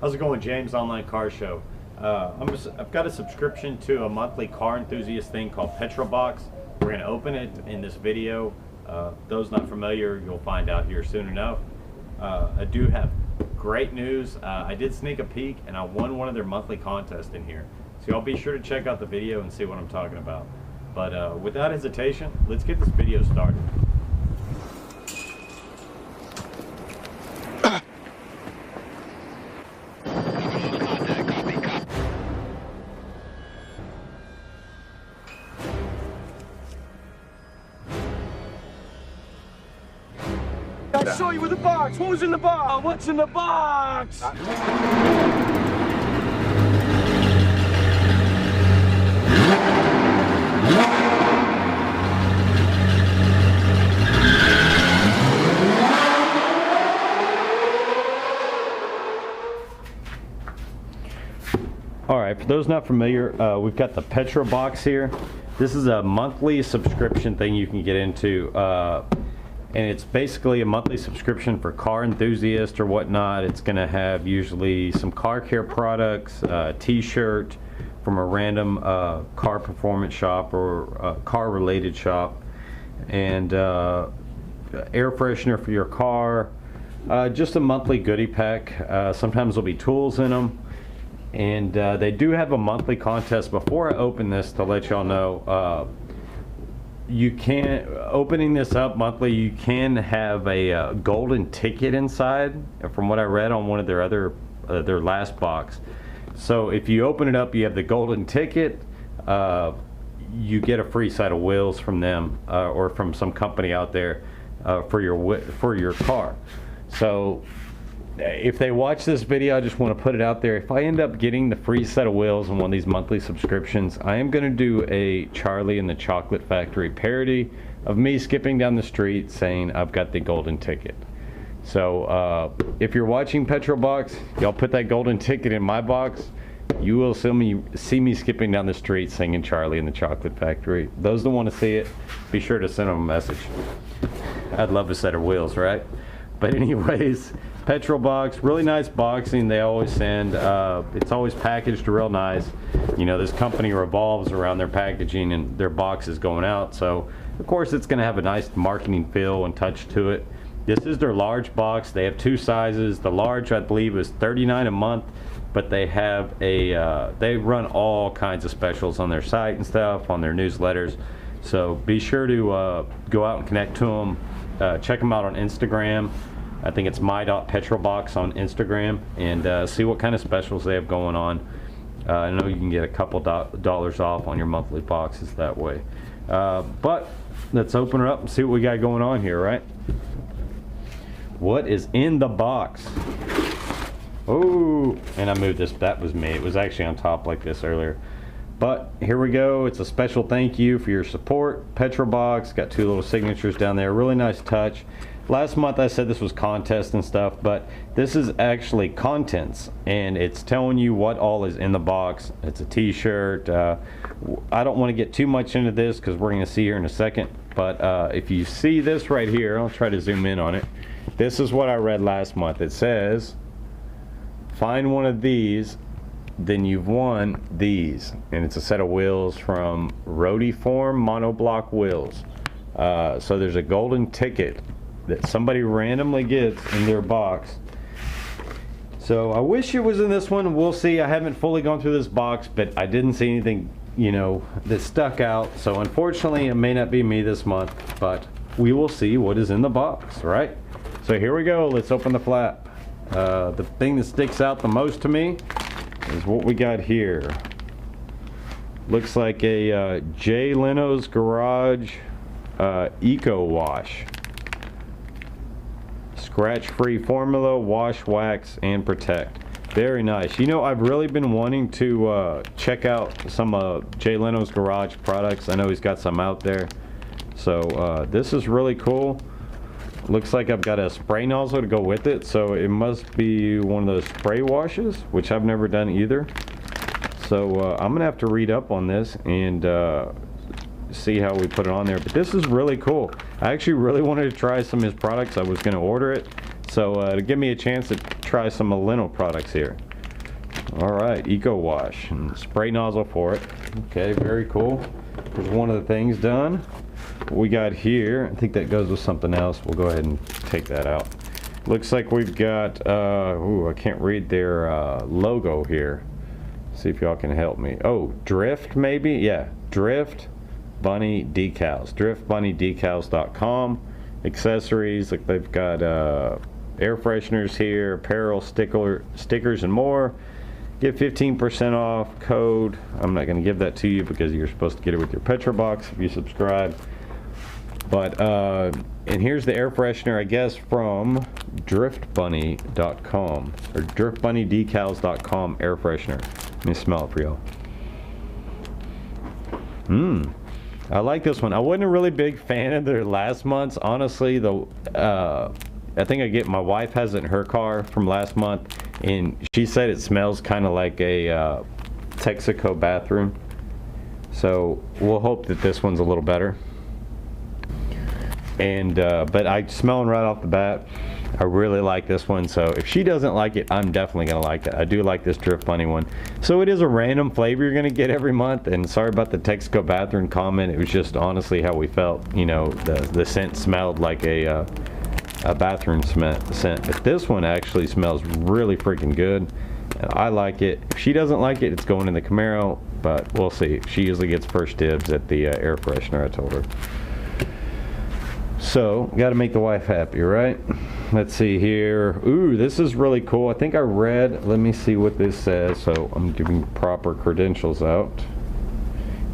How's it going, James? Online Car Show. I've got a subscription to a monthly car enthusiast thing called Petrolbox. We're going to open it in this video. Those not familiar, you'll find out here soon enough. I do have great news. I did sneak a peek and I won one of their monthly contests in here. So y'all be sure to check out the video and see what I'm talking about. But without hesitation, let's get this video started. I saw you with the box. What was in the box? What's in the box? All right, for those not familiar, we've got the Petrolbox here. This is a monthly subscription thing you can get into. And it's basically a monthly subscription for car enthusiasts or whatnot. It's going to have usually some car care products, a t-shirt from a random car performance shop or car related shop, and air freshener for your car, just a monthly goodie pack. Sometimes there'll be tools in them, and they do have a monthly contest. Before I open this, to let y'all know, you can, opening this up monthly, you can have a golden ticket inside, from what I read on one of their other their last box. So if you open it up, you have the golden ticket, you get a free set of wheels from them or from some company out there for your car. So if they watch this video, I just want to put it out there. If I end up getting the free set of wheels on one of these monthly subscriptions, I am going to do a Charlie and the Chocolate Factory parody of me skipping down the street saying I've got the golden ticket. So if you're watching Petrolbox, y'all put that golden ticket in my box, you will see me skipping down the street singing Charlie and the Chocolate Factory. Those that want to see it, be sure to send them a message. I'd love a set of wheels, right? But anyways, Petrolbox, really nice boxing they always send. It's always packaged real nice. You know, this company revolves around their packaging and their boxes going out, so of course it's going to have a nice marketing feel and touch to it. This is their large box. They have two sizes. The large, I believe, is $39 a month, but they have a they run all kinds of specials on their site and stuff, on their newsletters. So be sure to go out and connect to them. Check them out on Instagram. I think it's My.Petrolbox on Instagram, and see what kind of specials they have going on. I know you can get a couple dollars off on your monthly boxes that way. But let's open her up and see what we got going on here, right? What is in the box? Oh, and I moved this. That was me. It was actually on top like this earlier. But here we go. It's a special thank you for your support. Petrolbox, got two little signatures down there. Really nice touch. Last month I said this was contest and stuff, but this is actually contents, and it's telling you what all is in the box. It's a t-shirt. I don't want to get too much into this because we're going to see here in a second, but if you see this right here, I'll try to zoom in on it. This is what I read last month. It says, find one of these, then you've won these, and it's a set of wheels from Rotiform monoblock wheels. So there's a golden ticket that somebody randomly gets in their box. So I wish it was in this one. We'll see. I haven't fully gone through this box, but I didn't see anything, you know, that stuck out. So unfortunately, it may not be me this month, but we will see what is in the box, right? So here we go. Let's open the flap. The thing that sticks out the most to me is what we got here. Looks like a Jay Leno's Garage Eco Wash. Scratch-free formula, wash, wax, and protect. Very nice. You know, I've really been wanting to check out some of Jay Leno's Garage products. I know he's got some out there. So this is really cool. Looks like I've got a spray nozzle to go with it, so it must be one of those spray washes, which I've never done either. So I'm gonna have to read up on this and see how we put it on there. But this is really cool. I actually really wanted to try some of his products. I was gonna order it, so to give me a chance to try some Lino products here. All right, Eco Wash and spray nozzle for it. Okay, very cool. There's one of the things done. What we got here, I think that goes with something else. We'll go ahead and take that out. Looks like we've got, ooh, I can't read their logo here. See if y'all can help me. Oh, Drift maybe? Yeah, Drift Bunny Decals. DriftBunnyDecals.com. Accessories, like they've got air fresheners here, apparel, stickers, and more. Get 15% off code. I'm not going to give that to you because you're supposed to get it with your PetrolBox if you subscribe. But, and here's the air freshener, I guess, from DriftBunny.com or DriftBunnyDecals.com air freshener. Let me smell it for y'all. I like this one. I wasn't a really big fan of their last month's. Honestly, I think my wife has it in her car from last month, and she said it smells kind of like a Texaco bathroom. So we'll hope that this one's a little better. And but I'm smelling right off the bat, I really like this one. So if she doesn't like it, I'm definitely gonna like it. I do like this Drift Bunny one. So it is a random flavor you're gonna get every month. And sorry about the Texaco bathroom comment. It was just honestly how we felt. You know, the scent smelled like a bathroom scent. But this one actually smells really freaking good. And I like it. If she doesn't like it, it's going in the Camaro. But we'll see. She usually gets first dibs at the air freshener, I told her. So, got to make the wife happy, right? Let's see here. Ooh, this is really cool. I think I read, let me see what this says. So, I'm giving proper credentials out.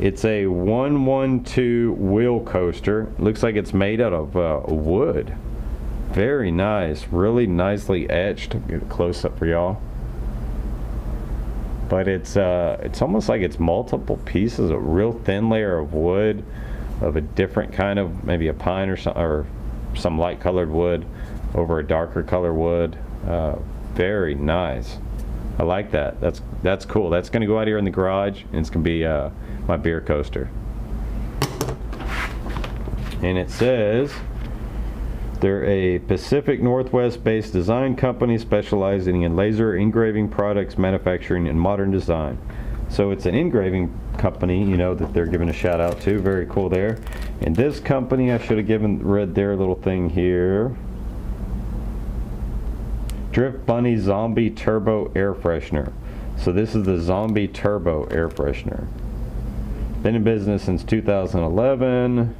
It's a 112 wheel coaster. Looks like it's made out of wood. Very nice. Really nicely etched. I'll get a close up for y'all. But it's almost like it's multiple pieces, a real thin layer of wood, of a different kind of, maybe a pine or some light colored wood over a darker color wood. Very nice. I like that. That's cool. That's going to go out here in the garage, and it's going to be my beer coaster. And it says they're a Pacific Northwest based design company specializing in laser engraving products, manufacturing, and modern design. So it's an engraving company, you know, that they're giving a shout out to. Very cool there. And this company, I should have read their little thing here. Drift Bunny Zombie Turbo Air Freshener. So this is the Zombie Turbo Air Freshener. Been in business since 2011.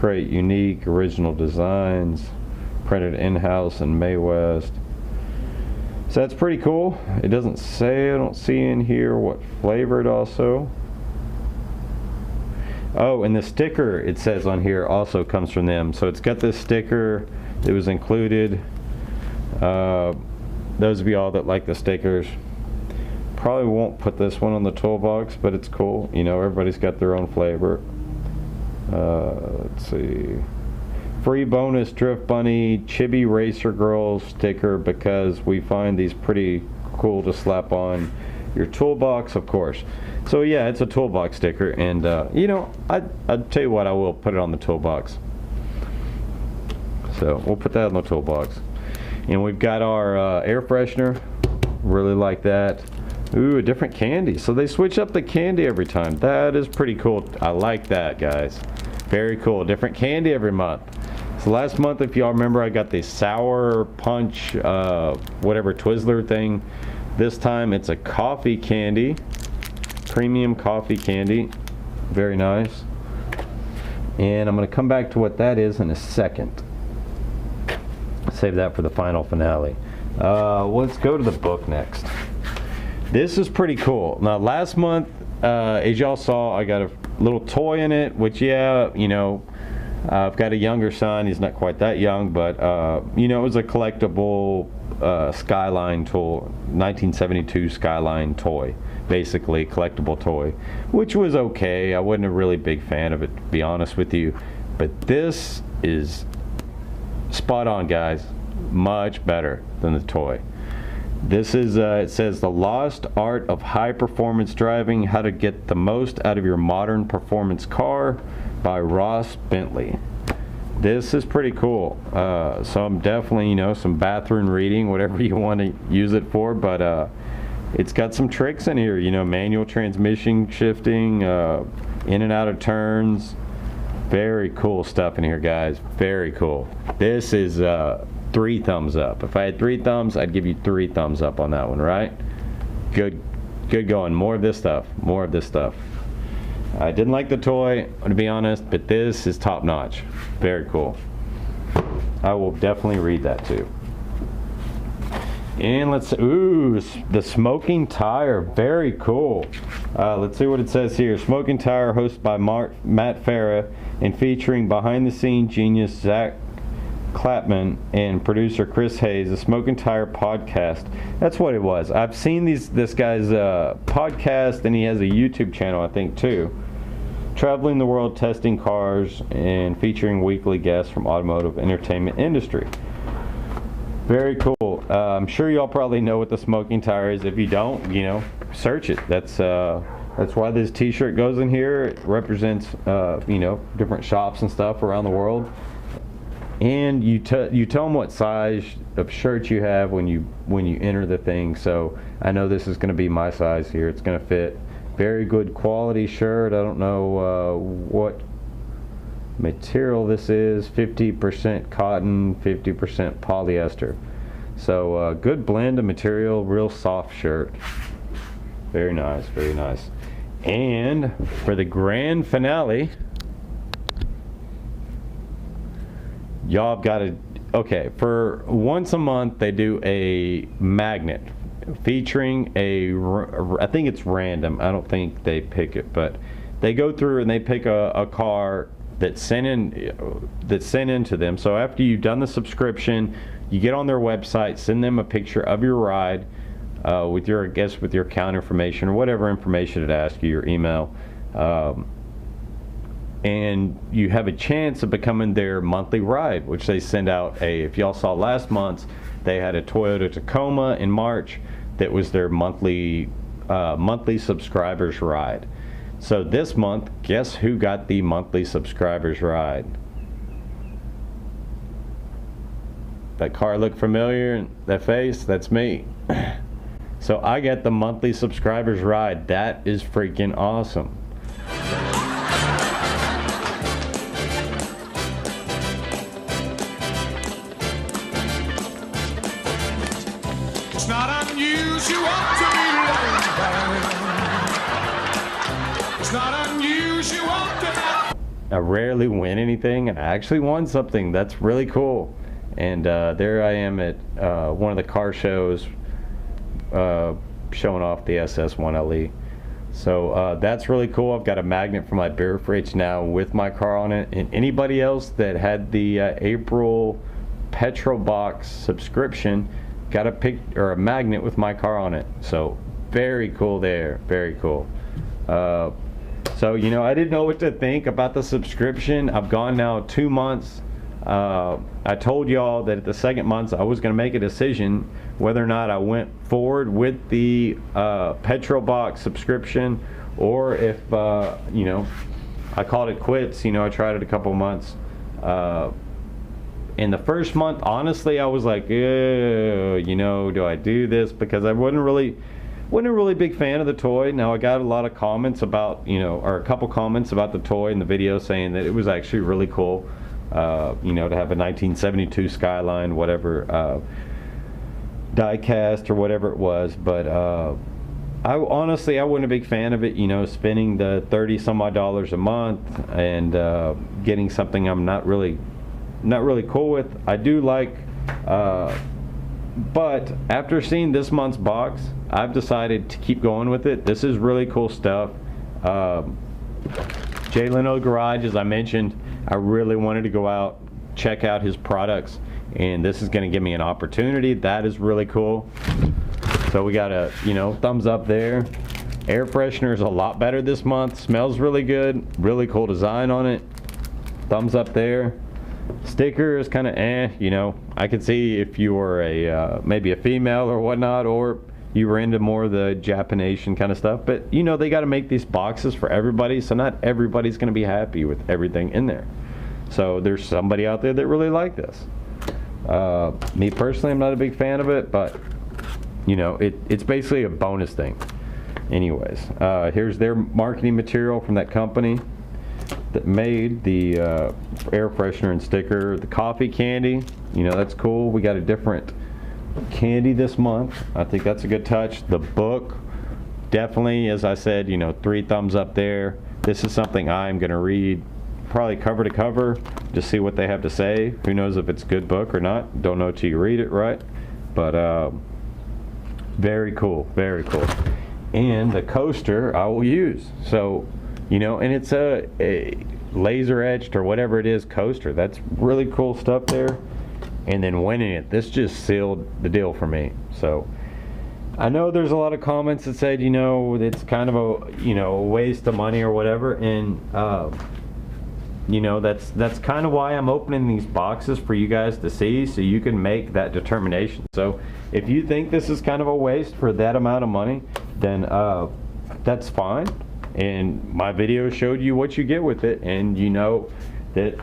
Create unique original designs. Printed in-house in May West. So that's pretty cool. It doesn't say, I don't see in here what flavored also. Oh, and the sticker it says on here also comes from them. So it's got this sticker that was included. Those of y'all that like the stickers probably won't put this one on the toolbox, but it's cool. You know, everybody's got their own flavor. Let's see. Free bonus Drift Bunny Chibi Racer Girl sticker, because we find these pretty cool to slap on your toolbox, of course. So yeah, it's a toolbox sticker, and you know, I'd tell you what, I will put it on the toolbox. So we'll put that on the toolbox. And we've got our air freshener. Really like that. Ooh, a different candy. So they switch up the candy every time. That is pretty cool. I like that, guys. Very cool. Different candy every month. So last month, if y'all remember, I got the Sour Punch, whatever Twizzler thing. This time it's a coffee candy. Premium coffee candy. Very nice. And I'm going to come back to what that is in a second. Save that for the final finale. Let's go to the book next. This is pretty cool. Now last month, as y'all saw, I got a little toy in it, which, yeah, you know, I've got a younger son. He's not quite that young, but you know, it was a collectible Skyline toy, 1972 Skyline toy, basically collectible toy, which was okay. I wasn't a really big fan of it, to be honest with you, but this is spot on, guys. Much better than the toy. This is, it says, The Lost Art of High Performance Driving, How to Get the Most Out of Your Modern Performance Car by Ross Bentley. This is pretty cool. So I'm definitely, you know, some bathroom reading, whatever you want to use it for, but it's got some tricks in here, you know, manual transmission shifting, in and out of turns. Very cool stuff in here, guys. Very cool. This is 3 thumbs up. If I had 3 thumbs, I'd give you 3 thumbs up on that one, right? Good going. More of this stuff. More of this stuff. I didn't like the toy, to be honest, but this is top notch. Very cool. I will definitely read that too. And let's, ooh, the smoking tire. Very cool. Let's see what it says here. Smoking tire, hosted by Matt Farah and featuring behind the scenes genius Zach Clapman and producer Chris Hayes, a Smoking Tire podcast. That's what it was. I've seen this guy's podcast, and he has a YouTube channel, I think, too. Traveling the world testing cars and featuring weekly guests from automotive entertainment industry. Very cool. I'm sure y'all probably know what the smoking tire is. If you don't, you know, search it. That's why this t-shirt goes in here. It represents you know, different shops and stuff around the world. And you tell them what size of shirt you have when you enter the thing. So I know this is going to be my size here. It's going to fit. Very good quality shirt. I don't know what material this is. 50% cotton, 50% polyester. So good blend of material. Real soft shirt. Very nice. Very nice. And for the grand finale, y'all have got to, okay, for once a month they do a magnet featuring I think it's random, I don't think they pick it, but they go through and they pick a car that's sent into them. So after you've done the subscription, you get on their website, send them a picture of your ride with your, I guess, with your account information or whatever information it asks you, your email, and you have a chance of becoming their monthly ride, which they send out if y'all saw last month, they had a Toyota Tacoma in March that was their monthly subscribers ride. So this month, guess who got the monthly subscribers ride? That car look familiar? That face? That's me. So I got the monthly subscribers ride. That is freaking awesome. It's not unusual to be loved. It's not unusual to I rarely win anything, and I actually won something. That's really cool. And there I am at one of the car shows showing off the SS1LE. So that's really cool. I've got a magnet for my beer fridge now with my car on it. And anybody else that had the April Petrolbox subscription got a magnet with my car on it. So very cool there. Very cool. So, you know, I didn't know what to think about the subscription. I've gone now 2 months. I told y'all that at the second month I was going to make a decision whether or not I went forward with the Petrolbox subscription, or if you know, I called it quits. You know, I tried it a couple months. In the first month, honestly, I was like, you know, do I do this? Because I wasn't a really big fan of the toy. Now, I got a lot of comments about, you know, or a couple comments about the toy in the video saying that it was actually really cool. You know, to have a 1972 Skyline, whatever, die-cast or whatever it was. But I honestly wasn't a big fan of it. You know, spending the $30-some odd a month and getting something I'm not really cool with. I do like, but after seeing this month's box, I've decided to keep going with it. This is really cool stuff. Jay Leno Garage, as I mentioned, I really wanted to go out, check out his products, and this is going to give me an opportunity. That is really cool. So we got a, you know, thumbs up there. Air freshener is a lot better this month. Smells really good. Really cool design on it. Thumbs up there. Sticker is kind of you know. I could see if you were a maybe a female or whatnot, or you were into more of the Japanese kind of stuff. But you know, they got to make these boxes for everybody, so not everybody's going to be happy with everything in there. So there's somebody out there that really liked this. Me personally, I'm not a big fan of it, but you know, it's basically a bonus thing. Anyways, here's their marketing material from that company that made the air freshener and sticker. The coffee candy, you know, that's cool. We got a different candy this month. I think that's a good touch. The book, definitely, as I said, you know, 3 thumbs up there. This is something I'm going to read probably cover to cover, just see what they have to say. Who knows if it's a good book or not. Don't know till you read it, right? But very cool, very cool. And the coaster I will use. So, you know, and it's a laser etched or whatever it is coaster. That's really cool stuff there. And then winning it, this just sealed the deal for me. So I know there's a lot of comments that said, you know, it's kind of a, you know, a waste of money or whatever. And you know, that's kind of why I'm opening these boxes for you guys to see, so you can make that determination. So if you think this is kind of a waste for that amount of money, then that's fine. And my video showed you what you get with it, and you know that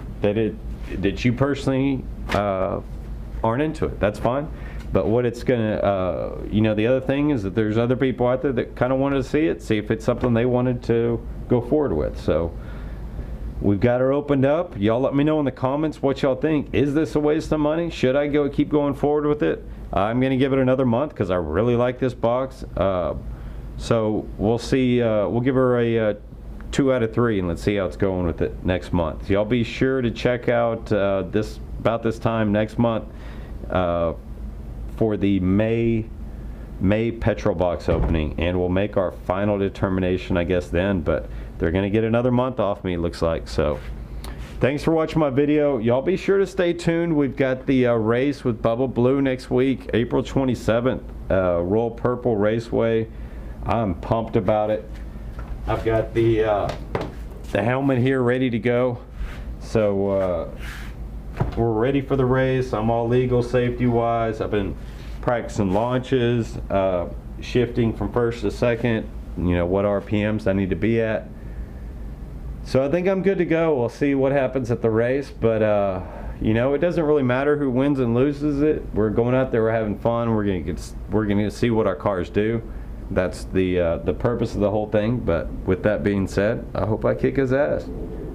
you personally aren't into it. That's fine. But what it's gonna, you know, the other thing is that there's other people out there that kind of wanted to see it, see if it's something they wanted to go forward with. So we've got her opened up. Y'all let me know in the comments what y'all think. Is this a waste of money? Should I keep going forward with it? I'm gonna give it another month because I really like this box. So we'll see. We'll give her a 2 out of 3, and let's see how it's going with it next month. Y'all be sure to check out about this time next month for the My.Petrolbox opening, and we'll make our final determination, I guess, then. But they're gonna get another month off me, it looks like. So thanks for watching my video. Y'all be sure to stay tuned. We've got the race with Bubble Blue next week, April 27th, Royal Purple Raceway. I'm pumped about it. I've got the helmet here ready to go. So we're ready for the race. I'm all legal safety wise. I've been practicing launches, shifting from first to second, you know, what RPMs I need to be at. So I think I'm good to go. We'll see what happens at the race, but you know, it doesn't really matter who wins and loses it. We're going out there, we're having fun. We're gonna see what our cars do. That's the purpose of the whole thing. But with that being said, I hope I kick his ass.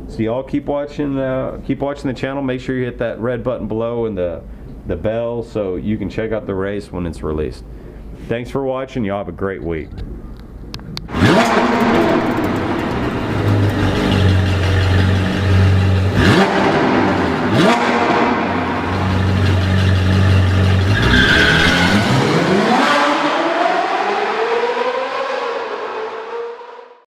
So y'all keep watching the channel. Make sure you hit that red button below and the bell so you can check out the race when it's released. Thanks for watching. Y'all have a great week.